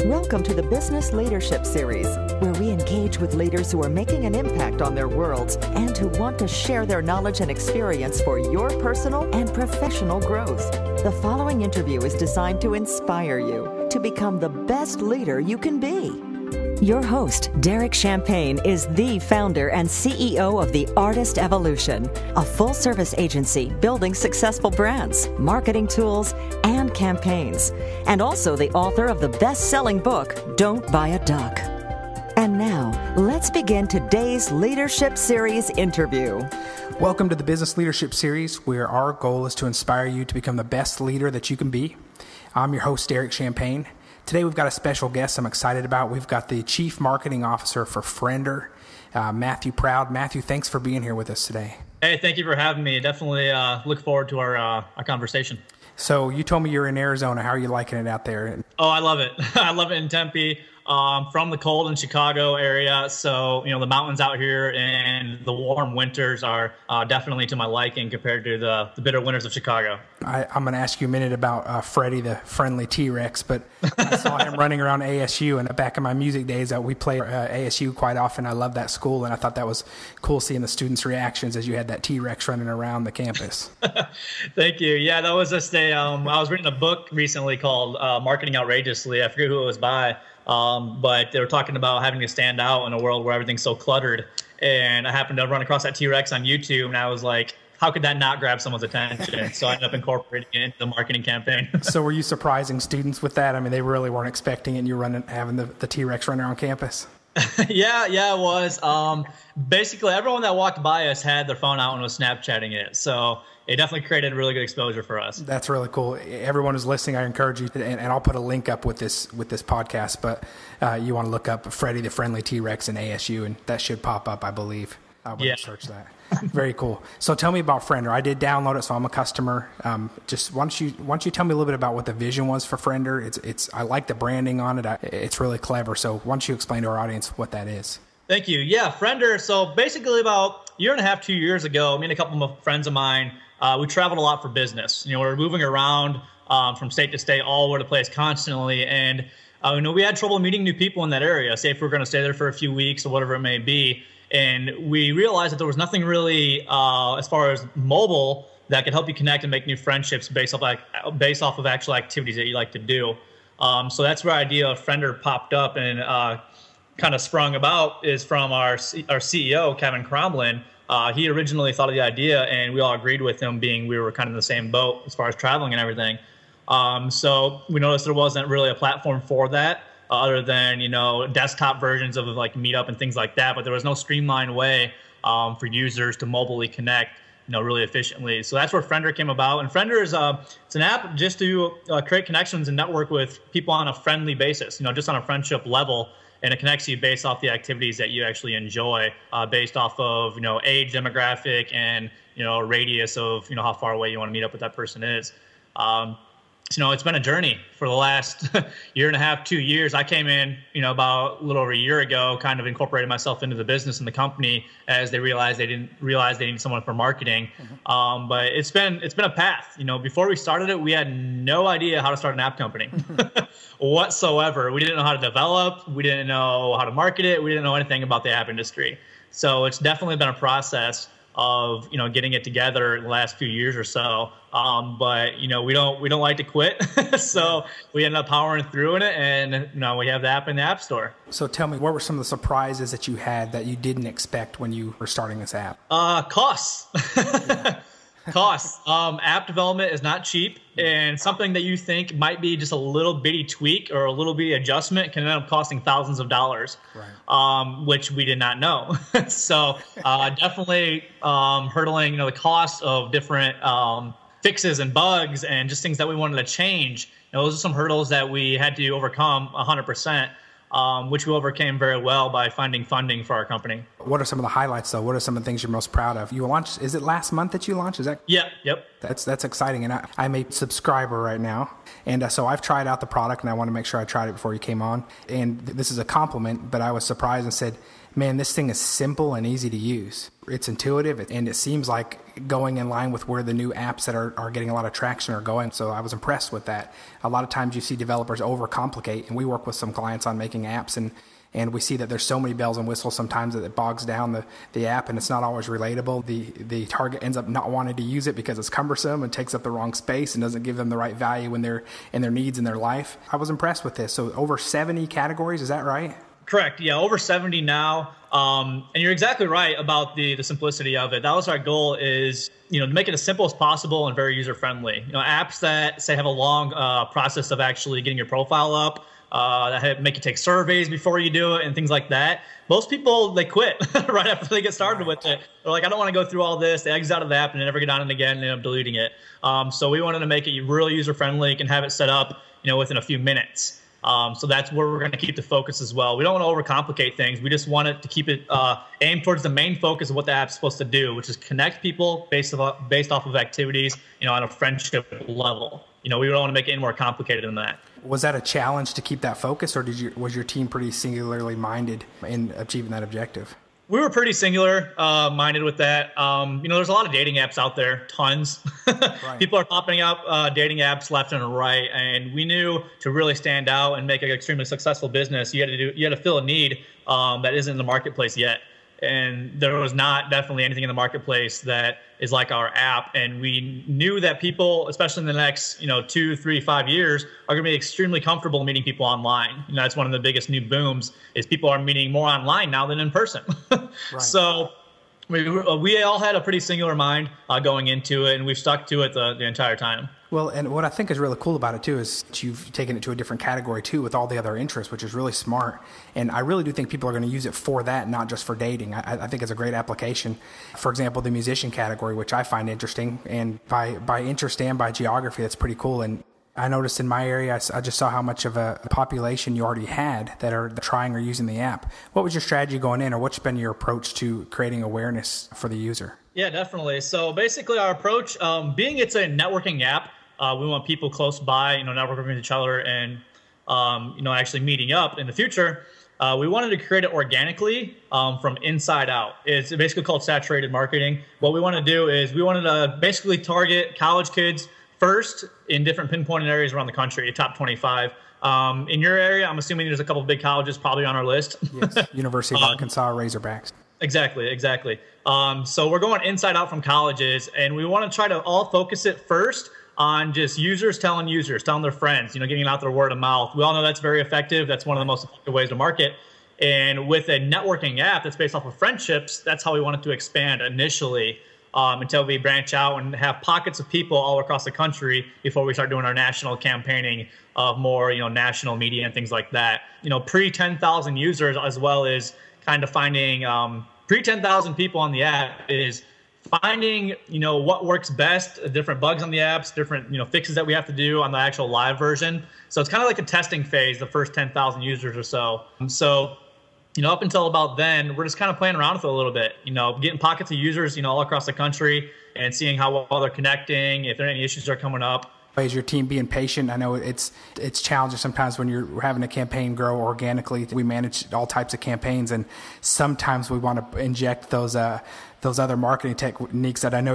Welcome to the Business Leadership Series, where we engage with leaders who are making an impact on their worlds and who want to share their knowledge and experience for your personal and professional growth. The following interview is designed to inspire you to become the best leader you can be. Your host, Derek Champagne, is the founder and CEO of The Artist Evolution, a full-service agency building successful brands, marketing tools, and campaigns, and also the author of the best-selling book, Don't Buy a Duck. And now, let's begin today's Leadership Series interview. Welcome to the Business Leadership Series, where our goal is to inspire you to become the best leader that you can be. I'm your host, Derek Champagne. Today we've got a special guest I'm excited about. We've got the Chief Marketing Officer for Friender, Mathew Proud. Mathew, thanks for being here with us today. Hey, thank you for having me. Definitely look forward to our conversation. So you told me you're in Arizona. How are you liking it out there? Oh, I love it. I love it in Tempe. From the cold in Chicago area, so the mountains out here and the warm winters are definitely to my liking compared to the bitter winters of Chicago. I'm going to ask you a minute about Freddie, the friendly T-Rex, but I saw him running around ASU, and back in my music days, we played ASU quite often. I love that school, and I thought that was cool seeing the students' reactions as you had that T-Rex running around the campus. Thank you. Yeah, that was just I was reading a book recently called Marketing Outrageously. I forget who it was by. But they were talking about having to stand out in a world where everything's so cluttered. And I happened to run across that T-Rex on YouTube, and I was like, how could that not grab someone's attention? So I ended up incorporating it into the marketing campaign. So were you surprising students with that? I mean, they really weren't expecting it, and you're having the T-Rex running around campus? Yeah, it was. Basically, everyone that walked by us had their phone out and was Snapchatting it. So it definitely created really good exposure for us. That's really cool. Everyone who's listening, I encourage you, and I'll put a link up with this podcast, but you want to look up Freddie the Friendly T-Rex in ASU, and that should pop up, I believe. When you search that. Very cool. So tell me about Friender. I did download it, so I'm a customer. Just why don't you tell me a little bit about what the vision was for Friender? It's I like the branding on it. It's really clever. So why don't you explain to our audience what that is? Thank you. Yeah, Friender. So basically about a year and a half, 2 years ago, me and a couple of friends of mine, we traveled a lot for business. We're moving around from state to state, all over the place constantly. And we had trouble meeting new people in that area, say if we're going to stay there for a few weeks or whatever it may be. And we realized that there was nothing really as far as mobile that could help you connect and make new friendships based off of actual activities that you like to do. So that's where the idea of Friender popped up and kind of sprung about is from our CEO, Kevin Cromlin. He originally thought of the idea, and we all agreed with him, being we were kind of in the same boat as far as traveling and everything. So we noticed there wasn't really a platform for that. Other than, desktop versions of like Meetup and things like that. But there was no streamlined way for users to mobilely connect, really efficiently. So that's where Friender came about. And Friender is it's an app just to create connections and network with people on a friendly basis, just on a friendship level. And it connects you based off the activities that you actually enjoy, based off of, age, demographic, and, radius of, how far away you want to meet up with that person is. It's been a journey for the last year and a half, 2 years. I came in, about a little over a year ago, kind of incorporated myself into the business and the company as they realized they needed someone for marketing. Mm-hmm. But it's been a path. Before we started it, we had no idea how to start an app company whatsoever. We didn't know how to develop. We didn't know how to market it. We didn't know anything about the app industry. So it's definitely been a process of getting it together in the last few years or so, but we don't like to quit, so we ended up powering through it, and we have the app in the App Store. So tell me, what were some of the surprises that you had that you didn't expect when you were starting this app? Costs. Costs. App development is not cheap, and something that you think might be just a little bitty tweak or a little bitty adjustment can end up costing thousands of dollars, right. Which we did not know. So definitely hurdling, the cost of different fixes and bugs and just things that we wanted to change. Those are some hurdles that we had to overcome 100%. Which we overcame very well by finding funding for our company. What are some of the highlights though? What are some of the things you're most proud of? You launched, is it last month that you launched? Is that? Yeah. Yep. That's exciting. And I'm a subscriber right now. And so I've tried out the product and I want to make sure I tried it before you came on. And this is a compliment, but I was surprised and said, man, this thing is simple and easy to use. It's intuitive, and it seems like going in line with where the new apps that are getting a lot of traction are going. So I was impressed with that. A lot of times you see developers overcomplicate, and we work with some clients on making apps, and we see that there's so many bells and whistles sometimes that it bogs down the app, and it's not always relatable. The target ends up not wanting to use it because it's cumbersome and takes up the wrong space and doesn't give them the right value in their needs in their life. I was impressed with this. So over 70 categories, is that right? Correct. Yeah, over 70 now. And you're exactly right about the simplicity of it. That was our goal, is, to make it as simple as possible and very user friendly. Apps that say have a long process of actually getting your profile up, that make you take surveys before you do it and things like that. Most people, they quit right after they get started with it. They're like, I don't want to go through all this. They exit out of the app and they never get on it again and end up deleting it. So we wanted to make it really user friendly. You can have it set up, within a few minutes. So that's where we're going to keep the focus as well. We don't want to overcomplicate things. We just want it to keep it aimed towards the main focus of what the app's supposed to do, which is connect people based off of activities, on a friendship level. We don't want to make it any more complicated than that. Was that a challenge to keep that focus, or was your team pretty singularly minded in achieving that objective? We were pretty singular minded with that. There's a lot of dating apps out there, tons. Right. People are popping up dating apps left and right, and we knew to really stand out and make an extremely successful business, you had to fill a need that isn't in the marketplace yet. And there was not definitely anything in the marketplace that is like our app. And we knew that people, especially in the next 2, 3, 5 years, are going to be extremely comfortable meeting people online. That's one of the biggest new booms, is people are meeting more online now than in person. Right. So we all had a pretty singular mind going into it, and we've stuck to it the entire time. Well, and what I think is really cool about it too is you've taken it to a different category too with all the other interests, which is really smart. And I really do think people are going to use it for that, not just for dating. I think it's a great application. For example, the musician category, which I find interesting, and by interest and by geography, that's pretty cool. And I noticed in my area, I just saw how much of a population you already had that are trying or using the app. What was your strategy going in, or what's been your approach to creating awareness for the user? Yeah, definitely. So basically our approach, being it's a networking app, we want people close by, networking with each other and, actually meeting up in the future. We wanted to create it organically from inside out. It's basically called saturated marketing. What we want to do is we wanted to basically target college kids first in different pinpointed areas around the country, top 25. In your area, I'm assuming there's a couple of big colleges probably on our list. Yes, University of Arkansas, Razorbacks. Exactly. So we're going inside out from colleges, and we want to try to all focus it first on just users telling their friends, getting out their word of mouth. We all know that's very effective. That's one of the most effective ways to market. And with a networking app that's based off of friendships, that's how we wanted to expand initially until we branch out and have pockets of people all across the country before we start doing our national campaigning of more, national media and things like that. Pre 10,000 users, as well as kind of finding pre 10,000 people on the app is finding, what works best, different bugs on the apps, different, fixes that we have to do on the actual live version. So it's kind of like a testing phase, the first 10,000 users or so. So, up until about then, we're just kind of playing around with it a little bit, getting pockets of users, all across the country and seeing how well they're connecting, if there are any issues that are coming up. Is your team being patient? I know it's challenging sometimes when you're having a campaign grow organically. We manage all types of campaigns, and sometimes we want to inject those other marketing techniques that I know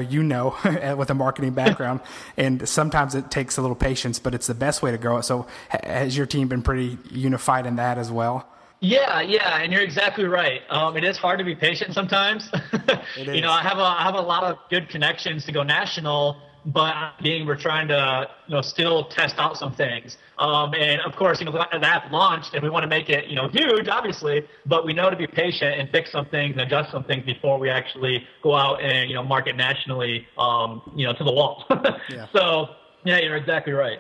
with a marketing background. And sometimes it takes a little patience, but it's the best way to grow it. So has your team been pretty unified in that as well? Yeah, and you're exactly right. It is hard to be patient sometimes. It is. I have a lot of good connections to go national, but we're trying to still test out some things. And of course, the app launched and we want to make it huge, obviously, but we know to be patient and fix some things and adjust some things before we actually go out and market nationally to the wall. Yeah. So yeah, you're exactly right.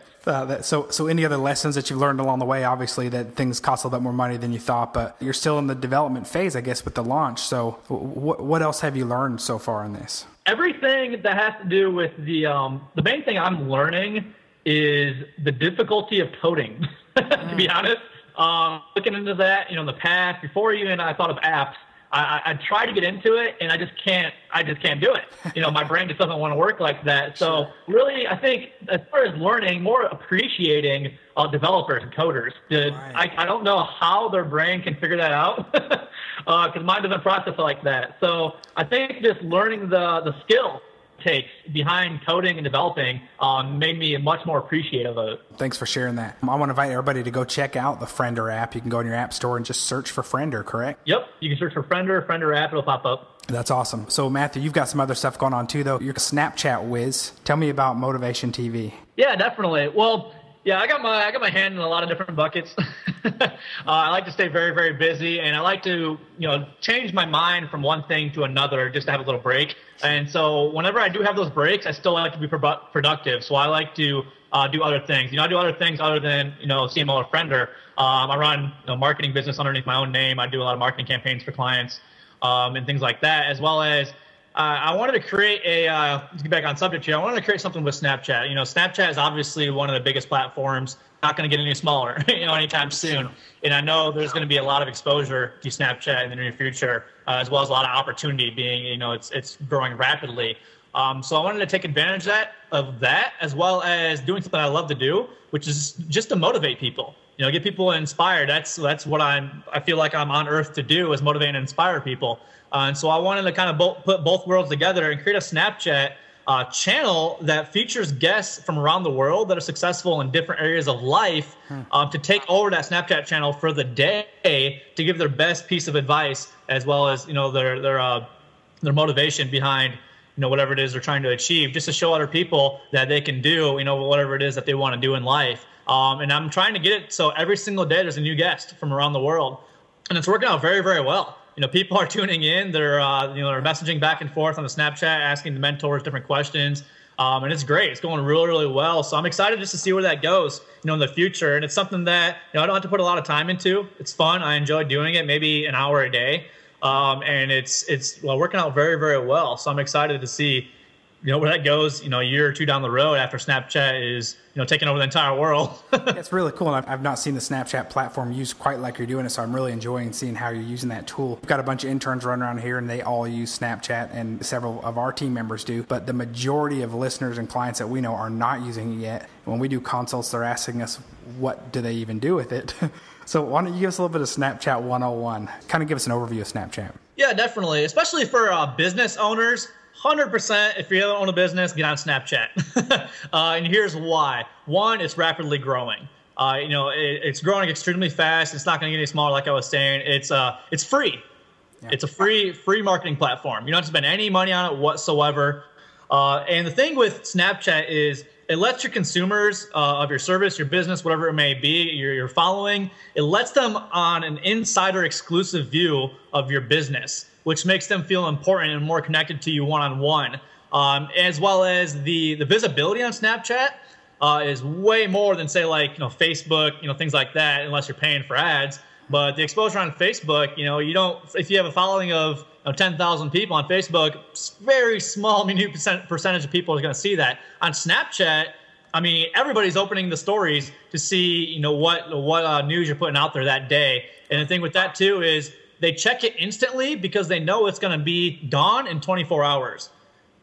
So any other lessons that you've learned along the way? Obviously that things cost a little bit more money than you thought, but you're still in the development phase, I guess, with the launch. So what else have you learned so far in this? Everything that has to do with the main thing I'm learning is the difficulty of coding, to be honest. Looking into that, in the past, before even I thought of apps, I try to get into it, and I just can't do it. My brain just doesn't want to work like that. So really, I think as far as learning, more appreciating developers and coders. I don't know how their brain can figure that out because mine doesn't process it like that. So I think just learning the skill takes behind coding and developing made me much more appreciative of it. Thanks for sharing that. I want to invite everybody to go check out the Friender app. You can go in your app store and just search for Friender, correct? Yep. You can search for Friender app. It'll pop up. That's awesome. So Matthew, you've got some other stuff going on too, though. You're Snapchat Whiz. Tell me about Motivation TV. Yeah, definitely. Well, yeah, I got my hand in a lot of different buckets. I like to stay very, very busy, and I like to, change my mind from one thing to another just to have a little break. And so whenever I do have those breaks, I still like to be productive. So I like to do other things. I do other things other than, CMO or Friender. I run a marketing business underneath my own name. I do a lot of marketing campaigns for clients and things like that, as well as I wanted to create to get back on subject here, I wanted to create something with Snapchat. Snapchat is obviously one of the biggest platforms, not going to get any smaller, anytime soon. And I know there's going to be a lot of exposure to Snapchat in the near future, as well as a lot of opportunity being, it's growing rapidly. So I wanted to take advantage of that, as well as doing something I love to do, which is just to motivate people. Get people inspired. That's what I feel like I'm on earth to do, is motivate and inspire people. And so I wanted to kind of put both worlds together and create a Snapchat channel that features guests from around the world that are successful in different areas of life to take over that Snapchat channel for the day to give their best piece of advice, as well as their motivation behind whatever it is they're trying to achieve, just to show other people that they can do whatever it is that they want to do in life. And I'm trying to get it so every single day there's a new guest from around the world, and it's working out very, very well. People are tuning in. They're they're messaging back and forth on the Snapchat, asking the mentors different questions, and it's great. It's going really, really well. So I'm excited just to see where that goes, in the future. And it's something that I don't have to put a lot of time into. It's fun. I enjoy doing it. Maybe an hour a day, and it's working out very, very well. So I'm excited to see where that goes, a year or two down the road after Snapchat is, taking over the entire world. It's really cool. And I've not seen the Snapchat platform used quite like you're doing it, so I'm really enjoying seeing how you're using that tool. We've got a bunch of interns running around here, and they all use Snapchat, and several of our team members do. But the majority of listeners and clients that we know are not using it yet. When we do consults, they're asking us, what do they even do with it? So why don't you give us a little bit of Snapchat 101? Kind of give us an overview of Snapchat. Yeah, definitely. Especially for business owners. 100%, if you don't own a business, get on Snapchat. And here's why. One, it's rapidly growing. It's growing extremely fast. It's not going to get any smaller, like I was saying. It's free. Yeah. It's a free marketing platform. You don't have to spend any money on it whatsoever. And the thing with Snapchat is it lets your consumers of your service, your business, whatever it may be, your following, it lets them on an insider exclusive view of your business, which makes them feel important and more connected to you one-on-one. As well as the visibility on Snapchat is way more than, say, like Facebook, things like that, unless you're paying for ads. But the exposure on Facebook, you don't, if you have a following of 10,000 people on Facebook, very small, minute percentage of people are going to see that. On Snapchat, everybody's opening the stories to see, what news you're putting out there that day. And the thing with that too is they check it instantly because they know it's going to be gone in 24 hours.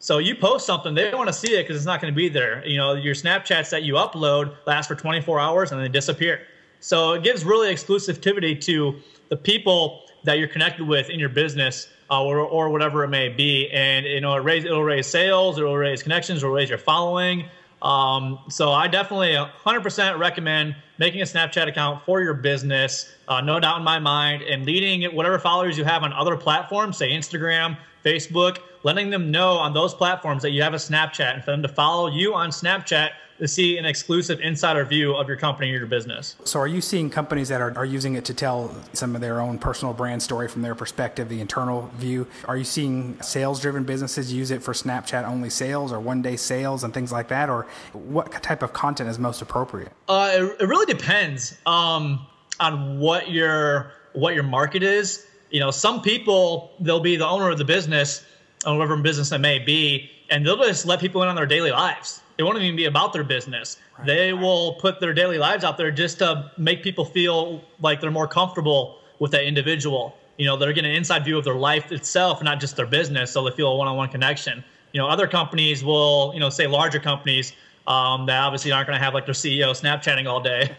So you post something, they don't want to see it because it's not going to be there. Your Snapchats that you upload last for 24 hours and they disappear. So it gives really exclusivity to the people that you're connected with in your business or whatever it may be. And it'll raise sales, it'll raise connections, it'll raise your following. So I definitely 100% recommend making a Snapchat account for your business, no doubt in my mind, and leading whatever followers you have on other platforms, say Instagram, Facebook, letting them know on those platforms that you have a Snapchat and for them to follow you on Snapchat to see an exclusive insider view of your company or your business. So are you seeing companies that are using it to tell some of their own personal brand story from their perspective, the internal view? Are you seeing sales-driven businesses use it for Snapchat-only sales or one-day sales and things like that? Or what type of content is most appropriate? It really depends on what your market is. Some people, they'll be the owner of the business, or whatever business it may be, and they'll just let people in on their daily lives. It won't even be about their business. They will put their daily lives out there just to make people feel like they're more comfortable with that individual. They're getting an inside view of their life itself, not just their business, so they feel a one-on-one connection. Other companies will, say larger companies that obviously aren't going to have like their CEO Snapchatting all day.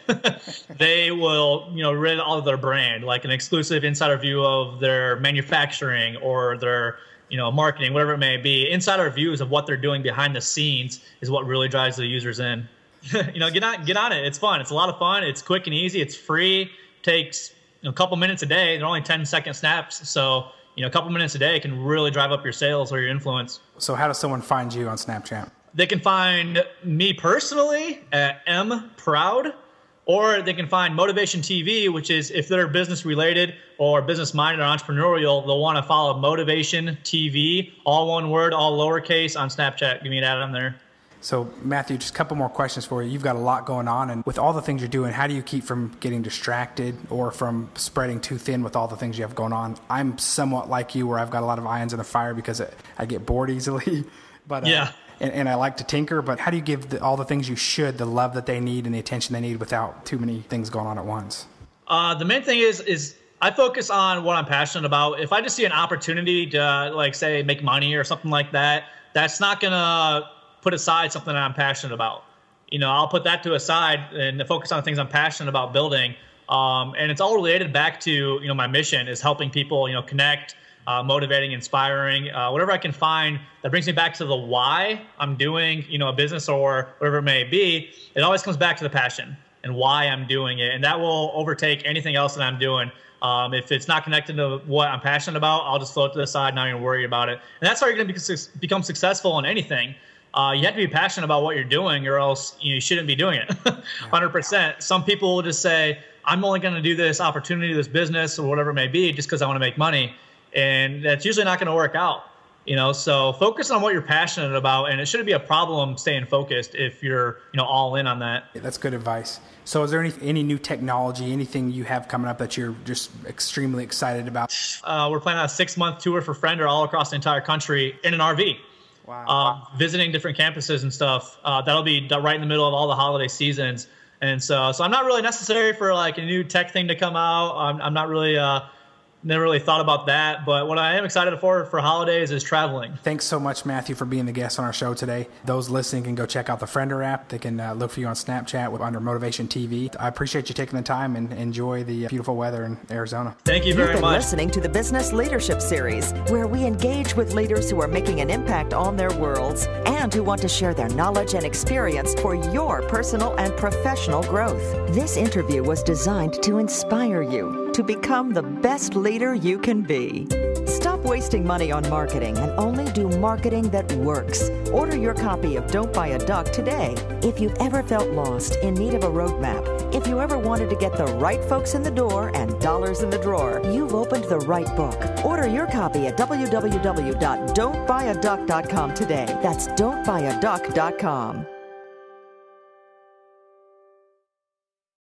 They will, rid all of their brand, like an exclusive insider view of their manufacturing or their, marketing, whatever it may be. Insider views of what they're doing behind the scenes is what really drives the users in. Get on it. It's fun. It's a lot of fun. It's quick and easy. It's free. Takes a couple minutes a day. They're only 10-second snaps. So, a couple minutes a day can really drive up your sales or your influence. So how does someone find you on Snapchat? They can find me personally at Proud, or they can find Motivation TV, which is if they're business related or business minded or entrepreneurial, they'll want to follow Motivation TV, all one word, all lowercase on Snapchat. Give me an ad on there. So Matthew, just a couple more questions for you. You've got a lot going on, and with all the things you're doing, how do you keep from getting distracted or from spreading too thin with all the things you have going on? I'm somewhat like you, where I've got a lot of irons in the fire because I get bored easily. But yeah. And I like to tinker, but how do you give all the things you should the love that they need and the attention they need without too many things going on at once? The main thing is I focus on what I'm passionate about. If I just see an opportunity to, like, say, make money or something like that, that's not going to put aside something that I'm passionate about. I'll put that to a side and focus on things I'm passionate about building. And it's all related back to, my mission is helping people, connect, motivating, inspiring, whatever I can find that brings me back to the why I'm doing, a business or whatever it may be. It always comes back to the passion and why I'm doing it. And that will overtake anything else that I'm doing. If it's not connected to what I'm passionate about, I'll just float to the side, not even worry about it. And that's how you're going to become successful in anything. You have to be passionate about what you're doing, or else you shouldn't be doing it. 100%. Some people will just say, I'm only going to do this opportunity, this business, or whatever it may be, just because I want to make money. And that's usually not going to work out. So focus on what you're passionate about, and it shouldn't be a problem staying focused if you're, all in on that. That's good advice. So is there any new technology, anything you have coming up that you're just extremely excited about? We're planning on a 6-month tour for Friender all across the entire country in an RV. Wow. Visiting different campuses and stuff. That'll be right in the middle of all the holiday seasons. And so I'm not really necessary for like a new tech thing to come out. I'm not really, never really thought about that. But what I am excited for holidays is traveling. Thanks so much, Matthew, for being the guest on our show today. Those listening can go check out the Friender app. They can look for you on Snapchat under Motivation TV. I appreciate you taking the time and enjoy the beautiful weather in Arizona. Thank you very much. You've been listening to the Business Leadership Series, where we engage with leaders who are making an impact on their worlds and who want to share their knowledge and experience for your personal and professional growth. This interview was designed to inspire you to become the best leader you can be. Stop wasting money on marketing and only do marketing that works. Order your copy of Don't Buy a Duck today. If you've ever felt lost, in need of a roadmap, if you ever wanted to get the right folks in the door and dollars in the drawer, you've opened the right book. Order your copy at www.don'tbuyaduck.com today. That's don'tbuyaduck.com.